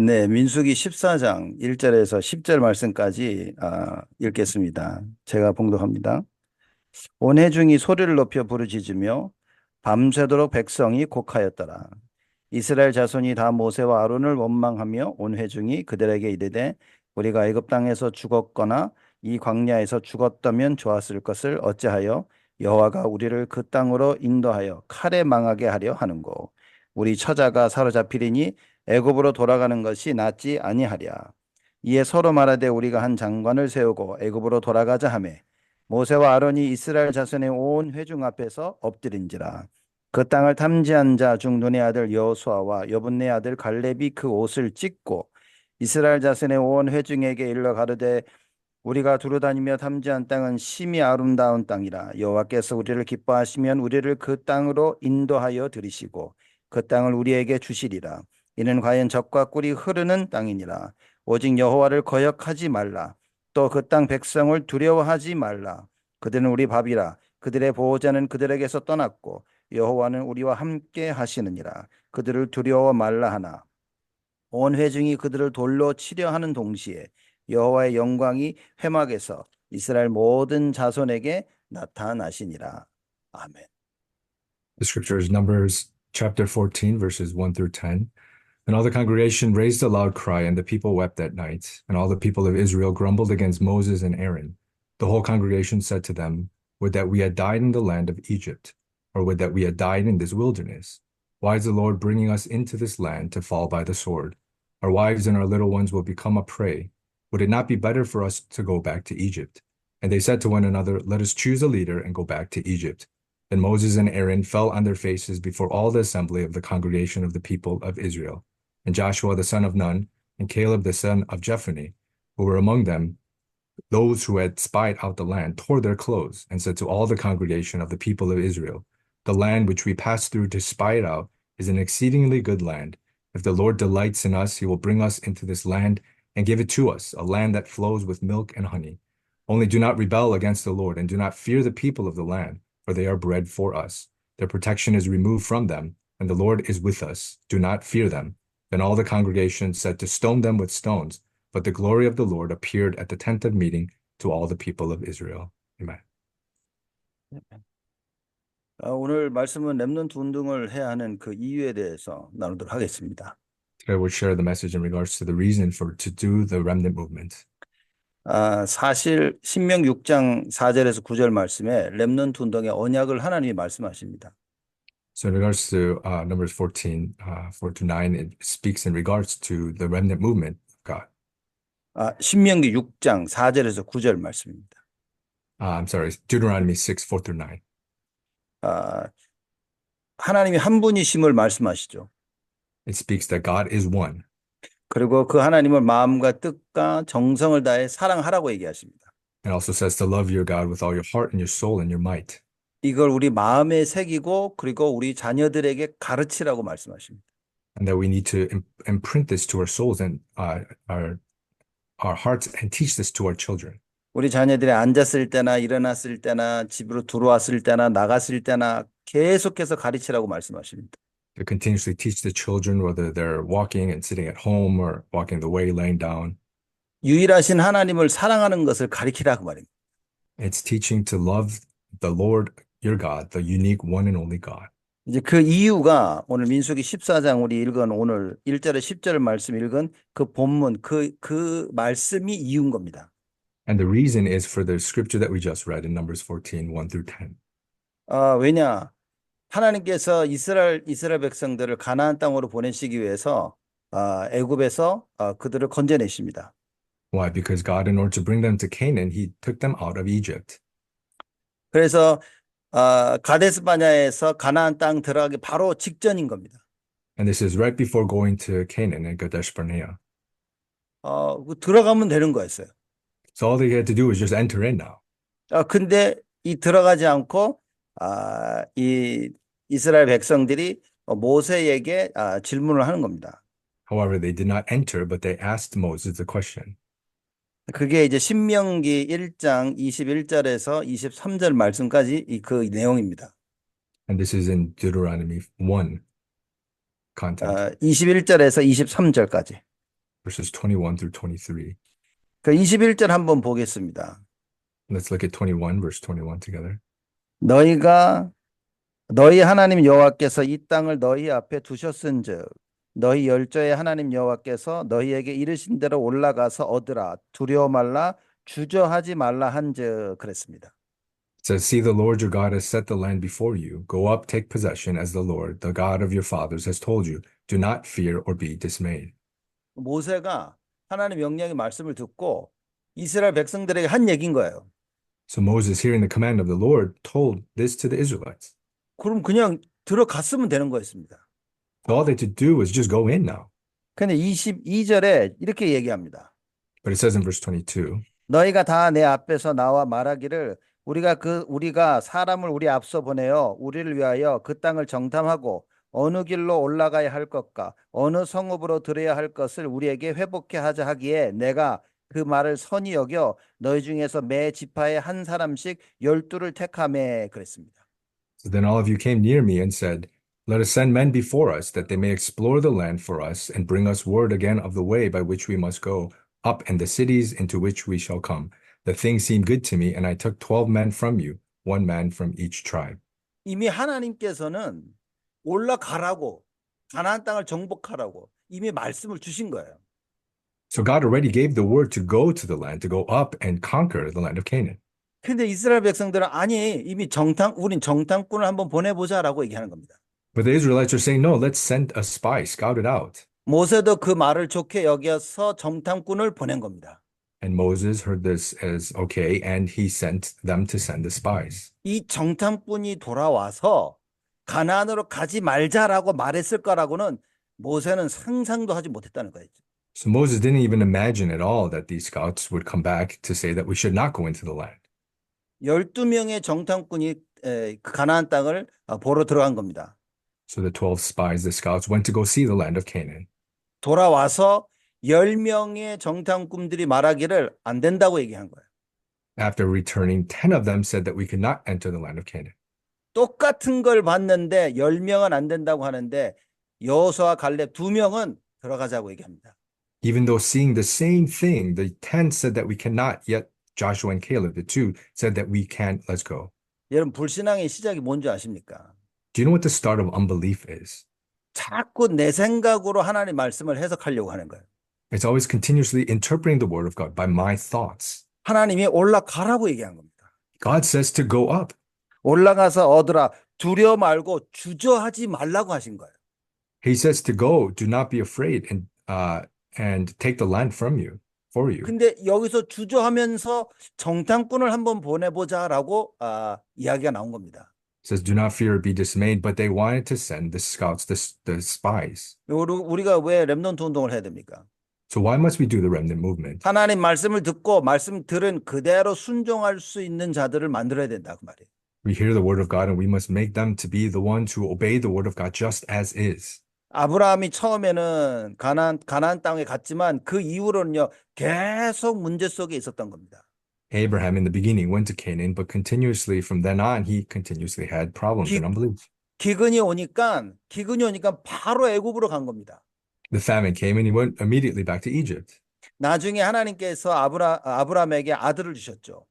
네, 민수기 14장 1절에서 10절 말씀까지 읽겠습니다. 제가 봉독합니다. 온 회중이 소리를 높여 부르짖으며 밤새도록 백성이 곡하였더라. 이스라엘 자손이 다 모세와 아론을 원망하며 온 회중이 그들에게 이르되 우리가 애굽 땅에서 죽었거나 이 광야에서 죽었다면 좋았을 것을 어찌하여 여호와가 우리를 그 땅으로 인도하여 칼에 망하게 하려 하는고 우리 처자가 사로잡히리니 애굽으로 돌아가는 것이 낫지 아니하랴. 이에 서로 말하되 우리가 한 장관을 세우고 애굽으로 돌아가자 하며 모세와 아론이 이스라엘 자손의 온 회중 앞에서 엎드린지라. 그 땅을 탐지한 자 중 눈의 아들 여호수아와 여분네 아들 갈렙이 그 옷을 찢고 이스라엘 자손의 온 회중에게 일러 가로되 우리가 두루다니며 탐지한 땅은 심히 아름다운 땅이라. 여호와께서 우리를 기뻐하시면 우리를 그 땅으로 인도하여 들이시고 그 땅을 우리에게 주시리라. 이는 과연 젖과 꿀이 흐르는 땅이니라. 오직 여호와를 거역하지 말라. 또 그 땅 백성을 두려워하지 말라. 그들은 우리 밥이라. 그들의 보호자는 그들에게서 떠났고 여호와는 우리와 함께 하시느니라. 그들을 두려워 말라 하나 온 회중이 그들을 돌로 치려 하는 동시에 여호와의 영광이 회막에서 이스라엘 모든 자손에게 나타나시니라. 아멘. The scripture is Numbers chapter 14, verses 1 through 10. And all the congregation raised a loud cry, and the people wept that night. And all the people of Israel grumbled against Moses and Aaron. The whole congregation said to them, would that we had died in the land of Egypt, or would that we had died in this wilderness. Why is the Lord bringing us into this land to fall by the sword? Our wives and our little ones will become a prey. Would it not be better for us to go back to Egypt? And they said to one another, let us choose a leader and go back to Egypt. Then Moses and Aaron fell on their faces before all the assembly of the congregation of the people of Israel. And Joshua the son of Nun, and Caleb the son of Jephunneh, who were among them, those who had spied out the land, tore their clothes, and said to all the congregation of the people of Israel, the land which we passed through to spy it out is an exceedingly good land. If the Lord delights in us, he will bring us into this land and give it to us, a land that flows with milk and honey. Only do not rebel against the Lord, and do not fear the people of the land, for they are bread for us. Their protection is removed from them, and the Lord is with us. Do not fear them. Then all the congregation said to stone them with stones, but the glory of the Lord appeared at the tent of meeting to all the people of Israel. Amen. 오늘 말씀은 렘넌트 운동을 해야 하는 그 이유에 대해서 나누도록 하겠습니다. Today we'll share the message in regards to the reason to do the remnant movement. 사실 신명 6장 4절에서 9절 말씀에 렘넌트 운동의 언약을 하나님이 말씀하십니다. So in regards to Numbers 14, 4 to 9, it speaks in regards to the remnant movement of God. 신명기 6장 4절에서 9절 말씀입니다. I'm sorry, Deuteronomy 6, 4 through 9. 하나님이 한 분이심을 말씀하시죠. It speaks that God is one. 그리고 그 하나님을 마음과 뜻과 정성을 다해 사랑하라고 얘기하십니다. It also says to love your God with all your heart and your soul and your might. 이걸 우리 마음에 새기고 그리고 우리 자녀들에게 가르치라고 말씀하십니다. And that we need to imprint this to our souls and our hearts and teach this to our children. 우리 자녀들이 앉았을 때나 일어났을 때나 집으로 들어왔을 때나 나갔을 때나 계속해서 가르치라고 말씀하십니다. To continuously teach the children, whether they're walking and sitting at home or walking the way, laying down. 유일하신 하나님을 사랑하는 것을 가르치라고 말입니다. It's teaching to love the Lord your God, the unique one and only God. 이제 그 이유가 오늘 민수기 14장 우리 읽은 오늘 1절에 10절 말씀 읽은 그 본문 그 말씀이 이유인 겁니다. And the reason is for the scripture that we just read in Numbers 14, 1 through 10. 왜냐? 하나님께서 이스라엘 백성들을 가나안 땅으로 보내시기 위해서 애굽에서 그들을 건져내십니다. Why? Because God, in order to bring them to Canaan, he took them out of Egypt. 그래서 가데스 바냐에서 가나안 땅 들어가기 바로 직전인 겁니다. And this is right before going to Canaan and Kadesh Barnea. 들어가면 되는 거였어요. So all they had to do was just enter in now. 근데 이 들어가지 않고 이 이스라엘 백성들이 모세에게 질문을 하는 겁니다. However, they did not enter, but they asked Moses the question. 그게 이제 신명기 1장 21절에서 23절 말씀까지 그 내용입니다. And this is in Deuteronomy 1 content. 21절에서 23절까지. verses 21 through 23. 그 21절 한번 보겠습니다. Let's look at 21, verse 21 together. 너희가 너희 하나님 여호와께서 이 땅을 너희 앞에 두셨은즉 너희 열조의 하나님 여호와께서 너희에게 이르신 대로 올라가서 얻으라 두려워 말라 주저하지 말라 한즉 그랬습니다. It says, See, the Lord your God has set the land before you. Go up, take possession, as the Lord, the God of your fathers, has told you. Do not fear or be dismayed. 모세가 하나님 명령의 말씀을 듣고 이스라엘 백성들에게 한 얘기인 거예요. So Moses, hearing the command of the Lord, told this to the Israelites. 그럼 그냥 들어갔으면 되는 거였습니다. So all they had to do was just go in now. 근데 22절에 이렇게 얘기합니다. But it says in verse 22, 너희가 다 내 앞에서 나와 말하기를 우리가 사람을 우리 앞서 보내어 우리를 위하여 그 땅을 정탐하고 어느 길로 올라가야 할 것과 어느 성읍으로 들어야 할 것을 우리에게 회복해 하자 하기에 내가 그 말을 선히 여겨 너희 중에서 매 지파에 한 사람씩 12를 택하매 그랬습니다. So then all of you came near me and said, Let us send men before us, that they may explore the land for us, and bring us word again of the way by which we must go, up and the cities into which we shall come. The thing seemed good to me, and I took 12 men from you, one man from each tribe. 이미 하나님께서는 올라가라고 가나안 땅을 정복하라고 이미 말씀을 주신 거예요. So God already gave the word to go to the land, to go up and conquer the land of Canaan. 근데 이스라엘 백성들은 아니 이미 우린 정탐꾼을 한번 보내보자라고 얘기하는 겁니다. But the Israelites are saying, No, let's send a spy, scout it out. 모세도 그 말을 좋게 여겨서 정탐꾼을 보낸 겁니다. And Moses heard this as okay, and he sent them to send the spies. 이 정탐꾼이 돌아와서 가나안으로 가지 말자라고 말했을 거라고는 모세는 상상도 하지 못했다는 거예요. So Moses didn't even imagine at all that these scouts would come back to say that we should not go into the land. 12명의 정탐꾼이 그 가나안 땅을 보러 들어간 겁니다. So the 12 spies, the scouts, went to go see the land of Canaan. 돌아와서 10명의 정탐꾼들이 말하기를 안 된다고 얘기한 거예요. After returning, 10 of them said that we could not enter the land of Canaan. 똑같은 걸 봤는데 10명은 안 된다고 하는데 여호수아와 갈렙 2명은 들어가자고 얘기합니다. Even though seeing the same thing, the 10 said that we cannot, yet Joshua and Caleb, the two, said that we can, let's go. 여러분 불신앙의 시작이 뭔지 아십니까? Do you know what the start of unbelief is? 자꾸 내 생각으로 하나님 말씀을 해석하려고 하는 거예요. It's always continuously interpreting the word of God by my thoughts. 하나님이 올라가라고 얘기한 겁니다. God says to go up. 올라가서 얻으라 두려워 말고 주저하지 말라고 하신 거예요. He says to go, do not be afraid, and take the land from you, for you. 근데 여기서 주저하면서 정탐꾼을 한번 보내보자라고 이야기가 나온 겁니다. It says, do not fear or be dismayed, but they wanted to send the scouts, the spies. 우리가 왜 렘넌트 운동을 해야 됩니까? So why must we do the remnant movement? 하나님 말씀을 듣고 말씀 들은 그대로 순종할 수 있는 자들을 만들어야 된다 그 말이에요. We hear the word of God and we must make them to be the ones who obey the word of God just as is. 아브라함이 처음에는 가나안 땅에 갔지만 그 이후로는요 계속 문제 속에 있었던 겁니다. Abraham in the beginning went to Canaan, but continuously from then on, he continuously had problems and unbelief. 기근이 오니까 바로 애굽으로 간 겁니다. The famine came and he went immediately back to Egypt. 나중에 하나님께서 아브라함에게 아들을 주셨죠.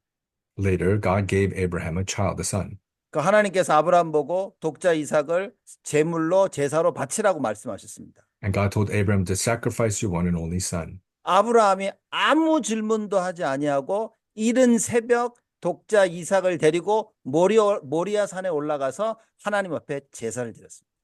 Later, God gave Abraham a child, a son. 그 하나님께서 아브라함 보고 독자 이삭을 제물로 제사로 바치라고 말씀하셨습니다. And God told Abraham to sacrifice your one and only son. 아브라함이 아무 질문도 하지 아니하고 이른 새벽 독자 이삭을 데리고 모리아 산에 올라가서 하나님 앞에 제사를 드렸습니다.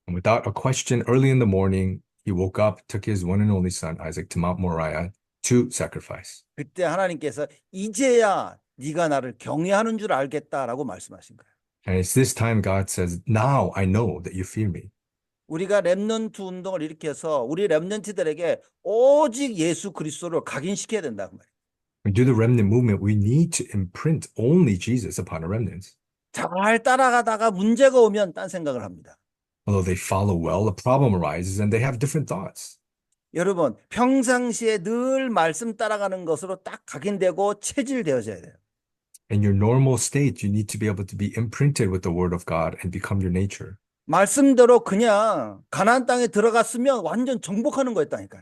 And without a question, early in the morning, he woke up, took his one and only son, Isaac, to Mount Moriah to sacrifice. 그때 하나님께서 이제야 네가 나를 경외하는 줄 알겠다라고 말씀하신 거예요. And it's this time God says, now I know that you fear me. 우리가 렘넌트 운동을 일으켜서 우리 렘넌트들에게 오직 예수 그리스도를 각인시켜야 된다 그 말이에요. When we do the remnant movement, we need to imprint only Jesus upon our remnants. 잘 따라가다가 문제가 오면 딴 생각을 합니다. Although they follow well, a problem arises and they have different thoughts. 여러분 평상시에 늘 말씀 따라가는 것으로 딱 각인되고 체질되어져야 돼요. In your normal state, you need to be able to be imprinted with the word of God and become your nature. 말씀대로 그냥 가나안 땅에 들어갔으면 완전 정복하는 거였다니까요.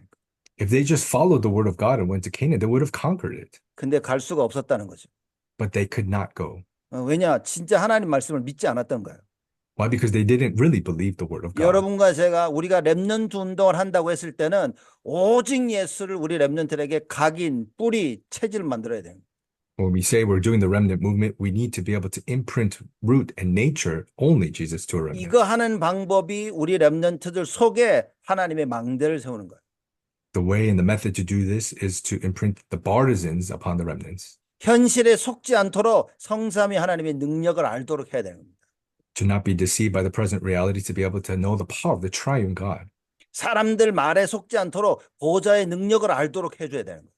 If they just followed the word of God and went to Canaan, they would have conquered it. 근데 갈 수가 없었다는 거죠. But they could not go. 왜냐? 진짜 하나님 말씀을 믿지 않았던 거예요. Why? Because they didn't really believe the word of God. 여러분과 제가 우리가 렘넌트 운동을 한다고 했을 때는 오직 예수를 우리 렘넌트들에게 각인, 뿌리, 체질 만들어야 돼요. When we say we're doing the remnant movement, we need to be able to imprint root and nature only Jesus to a remnant. 이거 하는 방법이 우리 렘넌트들 속에 하나님의 망대를 세우는 거예요. The way and the method to do this is to imprint the partisans upon the remnants, 현실에 속지 않도록 성삼위 하나님의 능력을 알도록 해야 되는 겁니다. to not be deceived by the present reality, to be able to know the power of the triune God, 사람들 말에 속지 않도록 보좌의 능력을 알도록 해줘야 되는 거예요.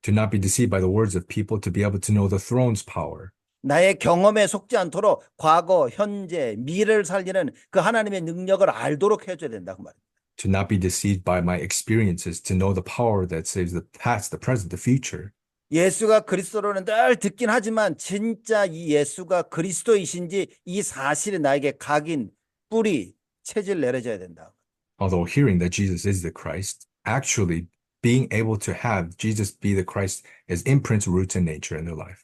to not be deceived by the words of people, to be able to know the throne's power, 나의 경험에 속지 않도록 과거, 현재, 미래를 살리는 그 하나님의 능력을 알도록 해줘야 된다고 말입니다. to not be deceived by my experiences, to know the power that saves the past, the present, the future. 예수가 그리스도로는 늘 듣긴 하지만 진짜 이 예수가 그리스도이신지 이 사실이 나에게 각인, 뿌리, 체질 내려져야 된다. Although hearing that Jesus is the Christ, actually being able to have Jesus be the Christ as imprints roots in nature in their life.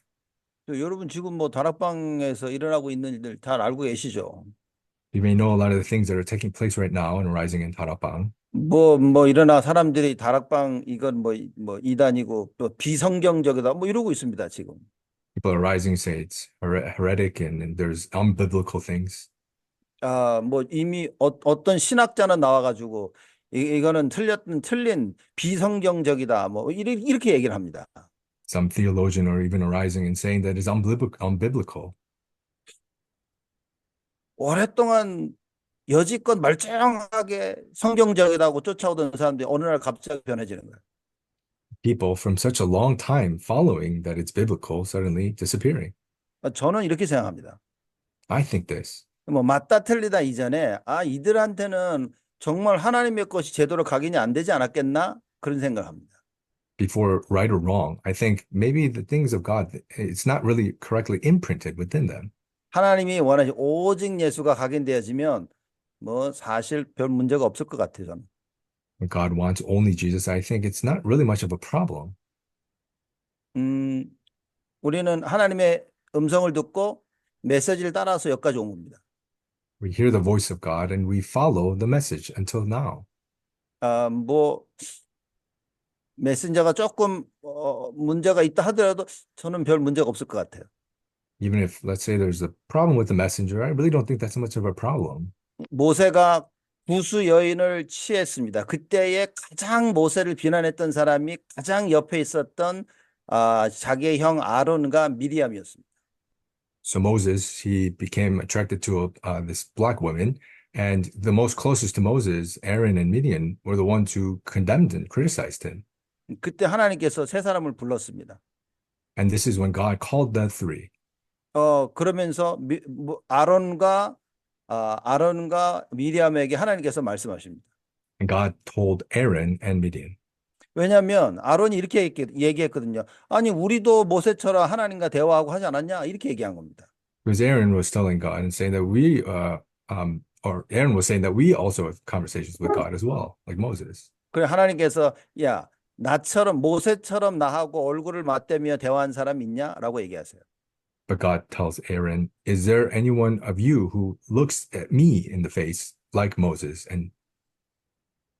여러분 지금 뭐 다락방에서 일어나고 있는 일들 잘 알고 계시죠? You may know a lot of the things that are taking place right now and arising in Tarapang. 뭐 일어나 사람들이 다락방 이건 뭐 이단이고 또 비성경적이다 뭐 이러고 있습니다 지금. People are rising, say it's heretic and there's unbiblical things. 뭐 이미 어떤 신학자는 나와가지고 이거는 틀린 비성경적이다 뭐 이렇게 얘기를 합니다. Some theologian or even arising and saying that is unbiblical. 오랫동안 여지껏 멀쩡하게 성경적이라고 쫓아오던 사람들이 어느 날 갑자기 변해지는 거예요. People from such a long time following that it's biblical suddenly disappearing. 저는 이렇게 생각합니다. I think this. 뭐 맞다 틀리다 이전에 이들한테는 정말 하나님의 것이 제대로 각인이 안 되지 않았겠나 그런 생각을 합니다. Before right or wrong, I think maybe the things of God, it's not really correctly imprinted within them. 하나님이 원하시 오직 예수가 각인되어지면 뭐 사실 별 문제가 없을 것 같아요. 저는. When God wants only Jesus, I think it's not really much of a problem. 우리는 하나님의 음성을 듣고 메시지를 따라서 여기까지 온 겁니다. We hear the voice of God and we follow the message until now. 뭐 메신저가 조금 문제가 있다 하더라도 저는 별 문제가 없을 것 같아요. Even if, let's say, there's a problem with the messenger, I really don't think that's much of a problem. 모세가 구수 여인을 취했습니다. 그때에 가장 모세를 비난했던 사람이 가장 옆에 있었던 자기의 형 아론과 미리암이었습니다. So Moses, he became attracted to this black woman, and the most closest to Moses, Aaron and Midian, were the ones who condemned and criticized him. 그때 하나님께서 세 사람을 불렀습니다. And this is when God called the three. 그러면서 아론과 미리암에게 하나님께서 말씀하십니다. And God told Aaron and Midian. 왜냐하면 아론이 이렇게 얘기했거든요. 아니 우리도 모세처럼 하나님과 대화하고 하지 않았냐? 이렇게 얘기한 겁니다. Because Aaron was telling God and saying that or Aaron was saying that we also have conversations with God as well, like Moses. 그래 하나님께서 야 나처럼 모세처럼 나하고 얼굴을 맞대며 대화한 사람 있냐라고 얘기하세요. But God tells Aaron, is there anyone of you who looks at me in the face like Moses? And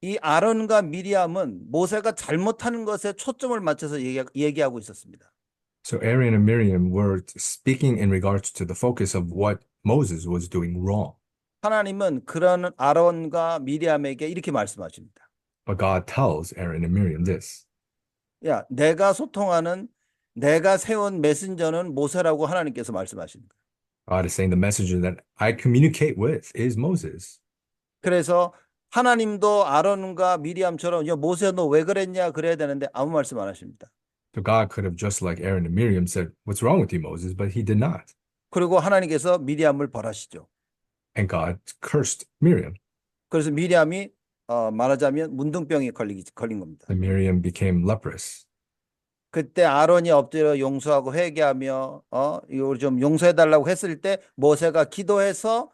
이 아론과 미리암은 모세가 잘못하는 것에 초점을 맞춰서 얘기하고 있었습니다. so Aaron and Miriam were speaking in regards to the focus of what Moses was doing wrong. 하나님은 그런 아론과 미리암에게 이렇게 말씀하십니다. But God tells Aaron and Miriam this. 야, 내가 소통하는 내가 세운 메신저는 모세라고 하나님께서 말씀하십니다. God is saying the messenger that I communicate with is Moses. 그래서 하나님도 아론과 미리암처럼 야, 모세 너 왜 그랬냐 그래야 되는데 아무 말씀 안 하십니다. So God could have just like Aaron and Miriam said, what's wrong with you, Moses? But he did not. 그리고 하나님께서 미리암을 벌하시죠. And God cursed Miriam. 그래서 미리암이 말하자면 문둥병에 걸린 겁니다. And Miriam became leprous. 그때 아론이 엎드려 용서하고 회개하며 이거 좀 용서해달라고 했을 때 모세가 기도해서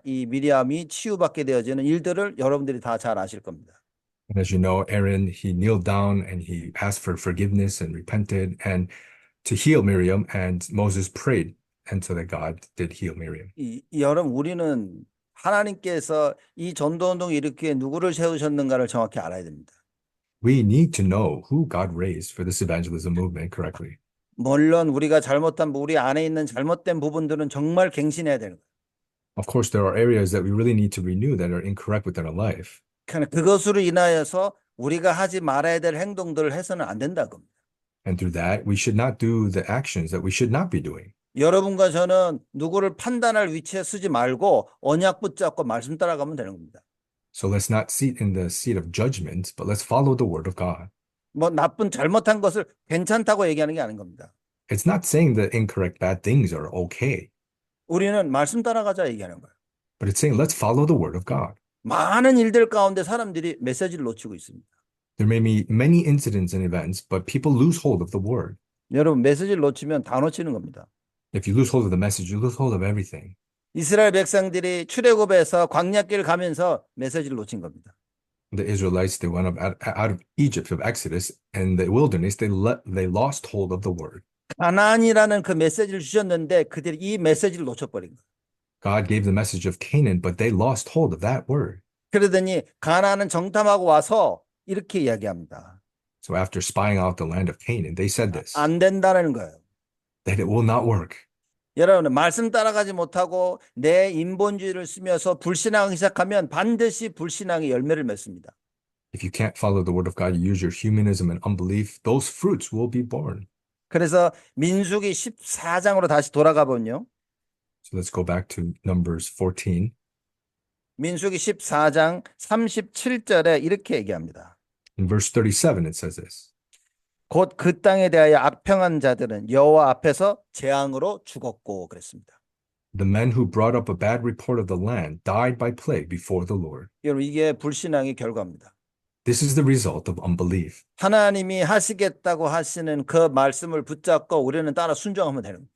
이 미리암이 치유받게 되어지는 일들을 여러분들이 다 잘 아실 겁니다. And as you know, Aaron, he kneeled down and he asked for forgiveness and repented and to heal Miriam, and Moses prayed, and so that God did heal Miriam. 여러분, 우리는 하나님께서 이 전도운동 일으키에 누구를 세우셨는가를 정확히 알아야 됩니다. We need to know who God raised for this evangelism movement correctly. 물론 우리가 잘못한 우리 안에 있는 잘못된 부분들은 정말 갱신해야 되는 거예요. Of course, there are areas that we really need to renew that are incorrect within our life. 그것으로 인하여서 우리가 하지 말아야 될 행동들을 해서는 안 된다 겁니다. And through that, we should not do the actions that we should not be doing. 여러분과 저는 누구를 판단할 위치에 쓰지 말고 언약 붙잡고 말씀 따라가면 되는 겁니다. So let's not sit in the seat of judgment, but let's follow the word of God. 뭐 잘못한 것을 괜찮다고 얘기하는 게 아닌 겁니다. It's not saying that incorrect, bad things are okay, 우리는 말씀 따라가자 얘기하는 거예요. but it's saying let's follow the word of God. 많은 일들 가운데 사람들이 메시지를 놓치고 있습니다. There may be many incidents and events, but people lose hold of the word. 여러분, 메시지를 놓치면 다 놓치는 겁니다. If you lose hold of the message, you lose hold of everything. 이스라엘 백성들이 출애굽에서 광야길 가면서 메시지를 놓친 겁니다. The Israelites, they went up out of Egypt of Exodus, and the wilderness, they lost hold of the word. 가나안이라는 그 메시지를 주셨는데 그들이 이 메시지를 놓쳐버린 거예요. God gave the message of Canaan, but they lost hold of that word. 그러더니 가나안은 정탐하고 와서 이렇게 이야기합니다. So after spying out the land of Canaan, they said this, 안 된다는 거예요. that it will not work. 여러분, 말씀 따라가지 못하고 내 인본주의를 쓰면서 불신앙을 시작하면 반드시 불신앙의 열매를 맺습니다. If you can't follow the word of God, you use your humanism and unbelief, those fruits will be born. 그래서 민수기 14장으로 다시 돌아가 보면요. So let's go back to Numbers 14. 민수기 14장 37절에 이렇게 얘기합니다. In verse 37, it says this. 곧 그 땅에 대하여 악평한 자들은 여호와 앞에서 재앙으로 죽었고 그랬습니다. The men who brought up a bad report of the land died by plague before the Lord. 여러분, 이게 불신앙의 결과입니다. This is the result of unbelief. 하나님이 하시겠다고 하시는 그 말씀을 붙잡고 우리는 따라 순종하면 되는 겁니다.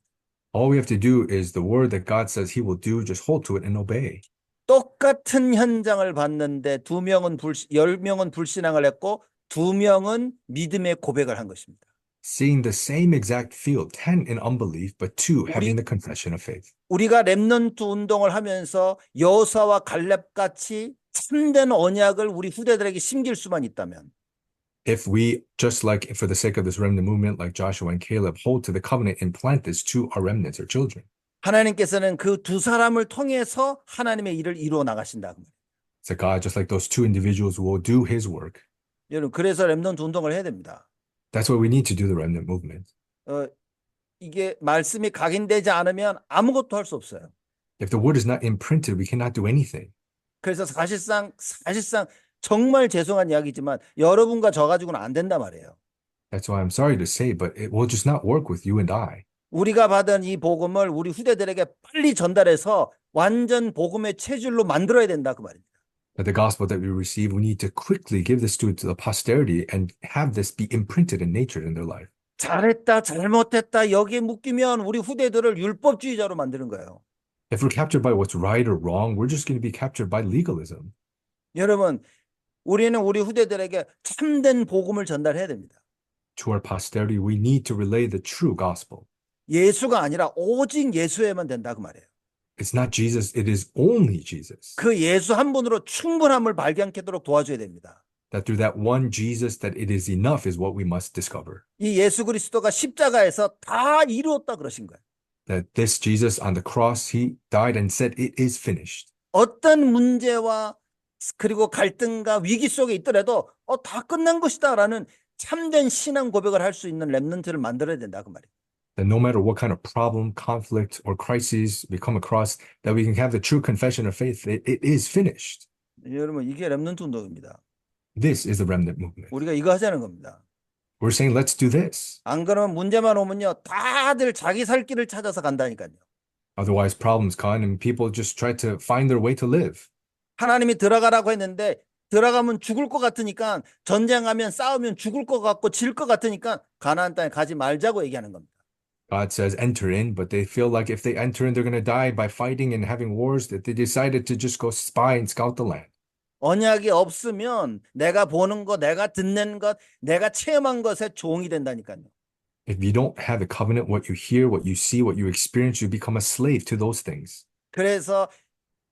All we have to do is the word that God says he will do, just hold to it and obey. 똑같은 현장을 봤는데 10명은 불신앙을 했고 2명은 믿음의 고백을 한 것입니다. Seeing the same exact field, 10 in unbelief, but 2 having the confession of faith. 우리가 렘넌트 운동을 하면서 여호수아와 갈렙 같이 참된 언약을 우리 후대들에게 심길 수만 있다면 If we, just like for the sake of this remnant movement, like Joshua and Caleb, hold to the covenant and plant this to our remnants, our children. 하나님께서는 그 두 사람을 통해서 하나님의 일을 이루어 나가신다. So God, just like those 2 individuals, will do his work. 여러분, 그래서 렘넌트 운동을 해야 됩니다. That's why we need to do the remnant movement. 이게 말씀이 각인되지 않으면 아무것도 할 수 없어요. If the word is not imprinted, we cannot do anything. 그래서 사실상 정말 죄송한 이야기지만 여러분과 저 가지고는 안 된단 말이에요. That's why I'm sorry to say, but it will just not work with you and I. 우리가 받은 이 복음을 우리 후대들에게 빨리 전달해서 완전 복음의 체질로 만들어야 된다 그 말입니다. That the gospel that we receive, we need to quickly give this to the posterity and have this be imprinted in nature in their life. 잘했다, 잘못했다 여기에 묶이면 우리 후대들을 율법주의자로 만드는 거예요. If we're captured by what's right or wrong, we're just going to be captured by legalism. 여러분, 우리는 우리 후대들에게 참된 복음을 전달해야 됩니다. To our posterity, we need to relay the true gospel. 예수가 아니라 오직 예수에만 된다 그 말이에요. It's not Jesus, it is only Jesus. 그 예수 한 분으로 충분함을 발견하도록 도와줘야 됩니다. That through that one Jesus, that it is enough is what we must discover. 이 예수 그리스도가 십자가에서 다 이루었다 그러신 거예요. That this Jesus on the cross, he died and said, it is finished. 어떤 문제와 그리고 갈등과 위기 속에 있더라도 다 끝난 것이다라는 참된 신앙 고백을 할 수 있는 렘넌트를 만들어야 된다 그 말이에요. That no matter what kind of problem, conflict, or crises we come across, that we can have the true confession of faith, that it is finished. 여러분, 이게 렘넌트 운동입니다. This is the remnant movement. 우리가 이거 하자는 겁니다. We're saying, let's do this. 안 그러면 문제만 오면요, 다들 자기 살 길을 찾아서 간다니까요. Otherwise, problems come and people just try to find their way to live. 하나님이 들어가라고 했는데 들어가면 죽을 것 같으니까 전쟁하면 싸우면 죽을 것 같고 질 것 같으니까 가나안 땅에 가지 말자고 얘기하는 겁니다. God says enter in, but they feel like if they enter in, they're going to die by fighting and having wars, that they decided to just go spy and scout the land. 언약이 없으면 내가 보는 것, 내가 듣는 것, 내가 체험한 것에 종이 된다니까요. If you don't have the covenant, what you hear, what you see, what you experience, you become a slave to those things. 그래서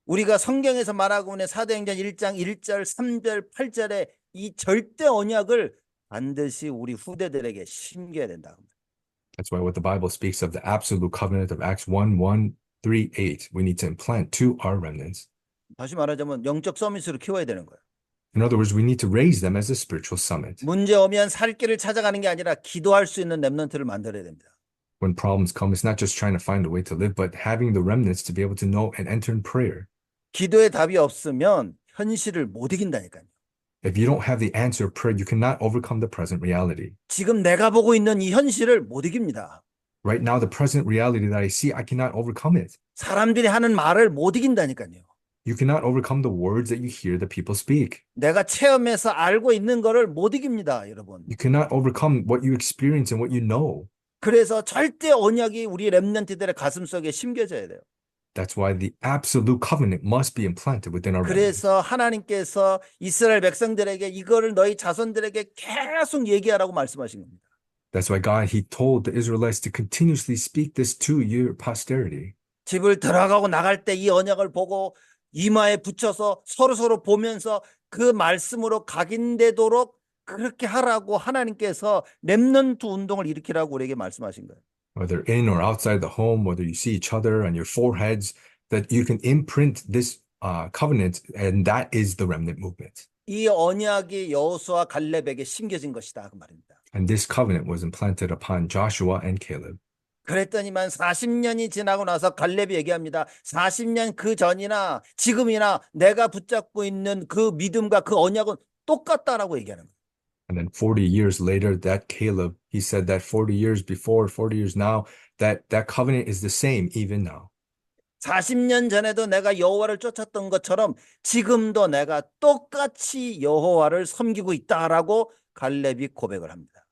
우리가 성경에서 말하고 있는 사도행전 1장 1절, 3절, 8절에 이 절대 언약을 반드시 우리 후대들에게 심겨야 된다. That's why what the Bible speaks of the absolute covenant of Acts 1, 1, 3, 8, we need to implant to our remnants. 다시 말하자면 영적 서밋으로 키워야 되는 거예요. In other words, we need to raise them as a spiritual summit. 문제 오면 살 길을 찾아가는 게 아니라 기도할 수 있는 렘넌트를 만들어야 됩니다. When problems come, it's not just trying to find a way to live, but having the remnants to be able to know and enter in prayer. 기도에 답이 없으면 현실을 못 이긴다니까요. If you don't have the answer of prayer, you cannot overcome the present reality. 지금 내가 보고 있는 이 현실을 못 이깁니다. Right now, the present reality that I see, I cannot overcome it. 사람들이 하는 말을 못 이긴다니까요. You cannot overcome the words that you hear that people speak. 내가 체험해서 알고 있는 거를 못 이깁니다, 여러분. You cannot overcome what you experience and what you know. 그래서 절대 언약이 우리 렘넌트들의 가슴 속에 심겨져야 돼요. That's why the absolute covenant must be implanted within our remnants. 그래서 하나님께서 이스라엘 백성들에게 이거를 너희 자손들에게 계속 얘기하라고 말씀하신 겁니다. That's why God, He told the Israelites to continuously speak this to your posterity. 집을 들어가고 나갈 때 이 언약을 보고 이마에 붙여서 서로 보면서 그 말씀으로 각인되도록 그렇게 하라고 하나님께서 렘넌트 운동을 일으키라고 우리에게 말씀하신 거예요. Whether in or outside the home, whether you see each other on your foreheads, that you can imprint this covenant, and that is the remnant movement. 이 언약이 여호수아 갈렙에게 심겨진 것이다 그 말입니다. And this covenant was implanted upon Joshua and Caleb. 그랬더니만 40년이 지나고 나서 갈렙이 얘기합니다. 40년 그 전이나 지금이나 내가 붙잡고 있는 그 믿음과 그 언약은 똑같다라고 얘기하는 거예요. And then 40 years later, that Caleb, he said that 40 years before, 40 years now, that covenant is the same even now. 40년 전에도 내가 여호와를 쫓았던 것처럼 지금도 내가 똑같이 여호와를 섬기고 있다라고 갈렙이 고백을 합니다.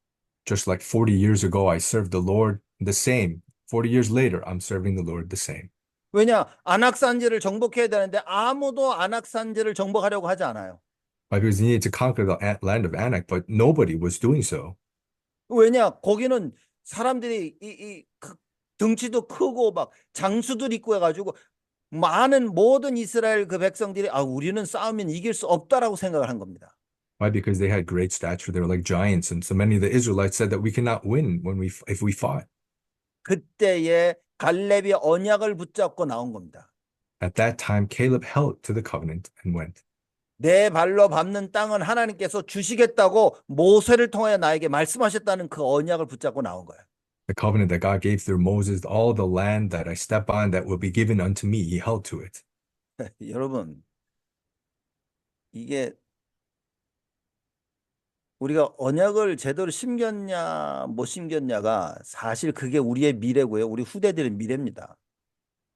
Just like 40 years ago, I served the Lord the same. 40 years later, I'm serving the Lord the same. 왜냐? 안악산지를 정복해야 되는데 아무도 안악산지를 정복하려고 하지 않아요. Why? Because he needed to conquer the land of Anak, but nobody was doing so. 왜냐? 거기는 사람들이 등치도 크고 막 장수들 있고 해가지고 많은 모든 이스라엘 그 백성들이 우리는 싸우면 이길 수 없다라고 생각을 한 겁니다. Why? Because they had great stature. They were like giants. And so many of the Israelites said that we cannot win if we fought. 그때에 갈렙이 언약을 붙잡고 나온 겁니다. At that time, Caleb held to the covenant and went. 내 발로 밟는 땅은 하나님께서 주시겠다고 모세를 통하여 나에게 말씀하셨다는 그 언약을 붙잡고 나온 거예요. The covenant that God gave through Moses, all the land that I step on that will be given unto me, he held to it. 여러분, 이게 우리가 언약을 제대로 심겼냐 못 심겼냐가 사실 그게 우리의 미래고요. 우리 후대들의 미래입니다.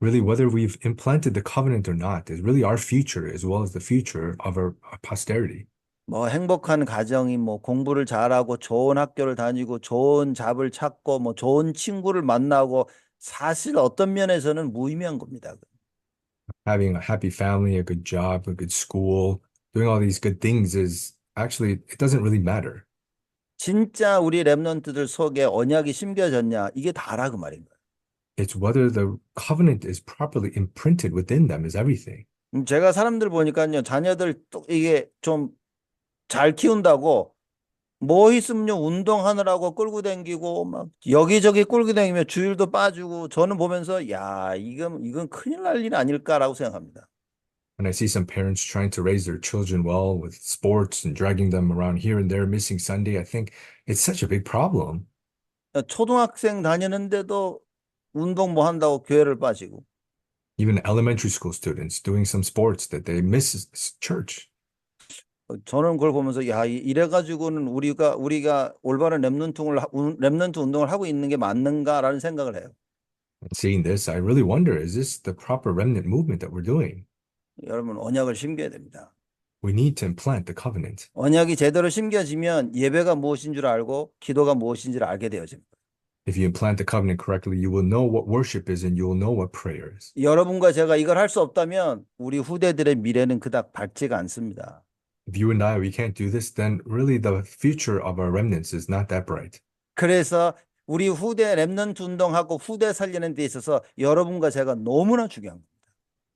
Really, whether we've implanted the covenant or not is really our future as well as the future of our posterity. 뭐 행복한 가정이 뭐 공부를 잘하고 좋은 학교를 다니고 좋은 잡을 찾고 뭐 좋은 친구를 만나고 사실 어떤 면에서는 무의미한 겁니다. Having a happy family, a good job, a good school, doing all these good things is actually, it doesn't really matter. 진짜 우리 렘넌트들 속에 언약이 심겨졌냐 이게 다라 그 말인 거예요. It's whether the covenant is properly imprinted within them is everything. 제가 사람들 보니까요, 자녀들 또 이게 좀 잘 키운다고 뭐 있으면요 운동하느라고 끌고 다니고 막 여기저기 끌고 다니며 주일도 빠지고 저는 보면서 야 이건 큰일 날 일 아닐까라고 생각합니다. When I see some parents trying to raise their children well with sports and dragging them around here and there, missing Sunday, I think it's such a big problem. 초등학생 다니는데도 운동 뭐 한다고 교회를 빠지고. Even elementary school students doing some sports that they miss church. 저는 그걸 보면서 야 이래가지고는 우리가 올바른 렘넌트 운동을 하고 있는 게 맞는가라는 생각을 해요. And seeing this, I really wonder, is this the proper remnant movement that we're doing? 여러분 언약을 심겨야 됩니다. We need to implant the covenant. 언약이 제대로 심겨지면 예배가 무엇인 줄 알고 기도가 무엇인 줄 알게 되어집니다. If you implant the covenant correctly, you will know what worship is and you will know what prayer is. 여러분과 제가 이걸 할 수 없다면 우리 후대들의 미래는 그닥 밝지가 않습니다. If you and I, we can't do this, then really the future of our remnants is not that bright. 그래서 우리 후대 렘넌트 운동하고 후대 살리는 데 있어서 여러분과 제가 너무나 중요한 겁니다.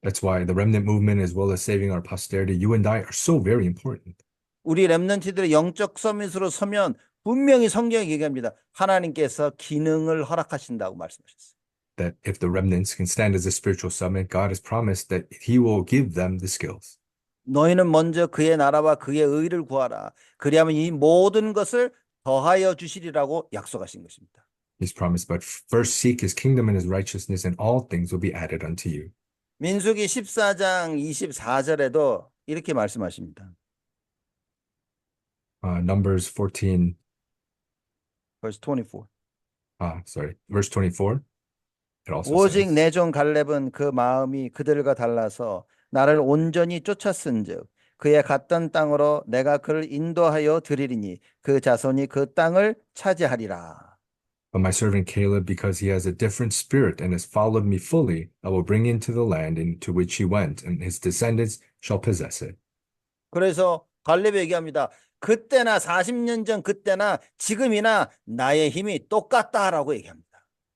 That's why the remnant movement, as well as saving our posterity, you and I are so very important. 우리 렘넌트들의 영적 서밋으로 서면 분명히 성경이 얘기합니다. 하나님께서 기능을 허락하신다고 말씀하셨어요. That if the remnants can stand as a spiritual summit, God has promised that He will give them the skills. 너희는 먼저 그의 나라와 그의 의를 구하라. 그리하면 이 모든 것을 더하여 주시리라고 약속하신 것입니다. He's promised, but first seek His kingdom and His righteousness, and all things will be added unto you. 민수기 14장 24절에도 이렇게 말씀하십니다. Numbers 14, verse 24. verse 24. It also 오직 says, 내 종 갈렙은 그 마음이 그들과 달라서 나를 온전히 쫓았은즉 그의 갔던 땅으로 내가 그를 인도하여 드리리니 그 자손이 그 땅을 차지하리라. But my servant Caleb, because he has a different spirit and has followed me fully, I will bring into the land into which he went, and his descendants shall possess it. 그래서 갈렙이 얘기합니다. 그때나 40년 전 그때나 지금이나 나의 힘이 똑같다라고 얘기합니다.